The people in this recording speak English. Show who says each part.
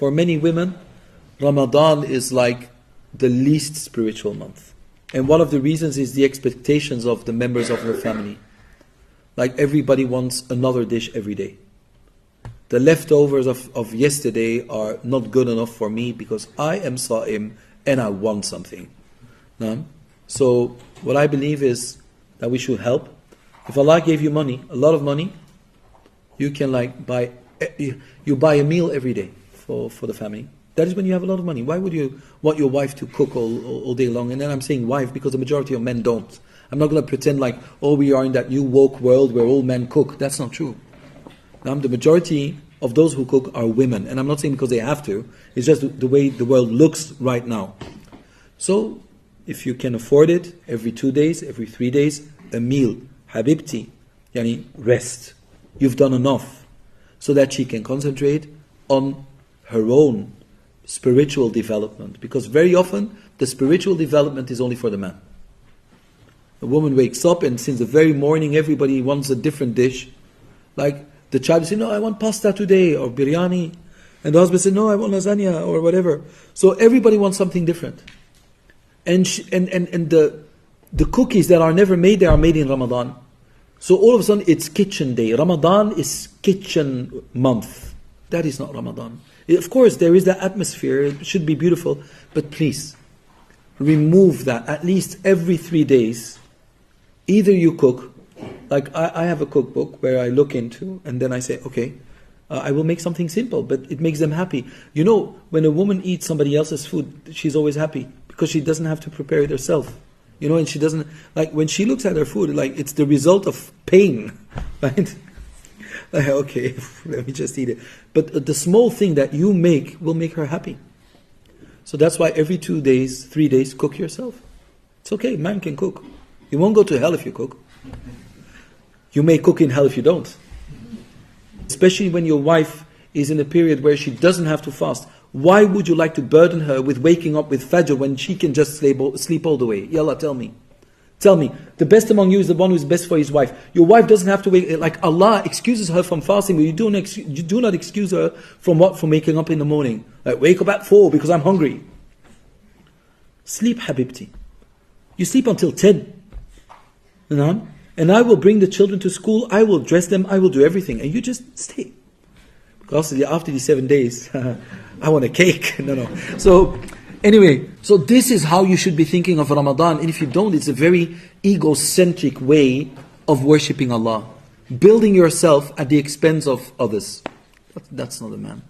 Speaker 1: For many women, Ramadan is like the least spiritual month. And one of the reasons is the expectations of the members of her family. Like everybody wants another dish every day. The leftovers of yesterday are not good enough for me because I am Sa'im and I want something. So what I believe is that we should help. If Allah gave you money, a lot of money, you can buy a meal every day for the family. That is when you have a lot of money. Why would you want your wife to cook all day long? And then I'm saying wife because the majority of men don't. I'm not going to pretend we are in that new woke world where all men cook. That's not true. The majority of those who cook are women. And I'm not saying because they have to. It's just the way the world looks right now. So, if you can afford it, every 2 days, every 3 days, a meal. Habibti, yani rest. You've done enough. So that she can concentrate on her own spiritual development. Because very often, the spiritual development is only for the man. A woman wakes up and since the very morning, everybody wants a different dish. Like the child says, no, I want pasta today, or biryani. And the husband says, no, I want lasagna, or whatever. So everybody wants something different. And the cookies that are never made, they are made in Ramadan. So all of a sudden, it's kitchen day. Ramadan is kitchen month. That is not Ramadan. Of course, there is that atmosphere. It should be beautiful. But please, remove that. At least every 3 days, either you cook. Like I have a cookbook where I look into, and then I say, okay, I will make something simple, but it makes them happy. You know, when a woman eats somebody else's food, she's always happy because she doesn't have to prepare it herself. You know, and she doesn't, when she looks at her food, it's the result of pain, right? Okay, let me just eat it. But the small thing that you make will make her happy. So that's why every 2 days, 3 days, cook yourself. It's okay, man can cook. You won't go to hell if you cook. You may cook in hell if you don't. Especially when your wife is in a period where she doesn't have to fast. Why would you like to burden her with waking up with Fajr when she can just sleep all the way? Yallah, tell me. Tell me. The best among you is the one who is best for his wife. Your wife doesn't have to wake. Allah excuses her from fasting, but you do not excuse her from what? From waking up in the morning. Wake up at 4 because I'm hungry. Sleep, Habibti. You sleep until 10. And I will bring the children to school, I will dress them, I will do everything. And you just stay. Because after these 7 days, I want a cake. No. So, anyway, so this is how you should be thinking of Ramadan. And if you don't, it's a very egocentric way of worshipping Allah. Building yourself at the expense of others. That's not a man.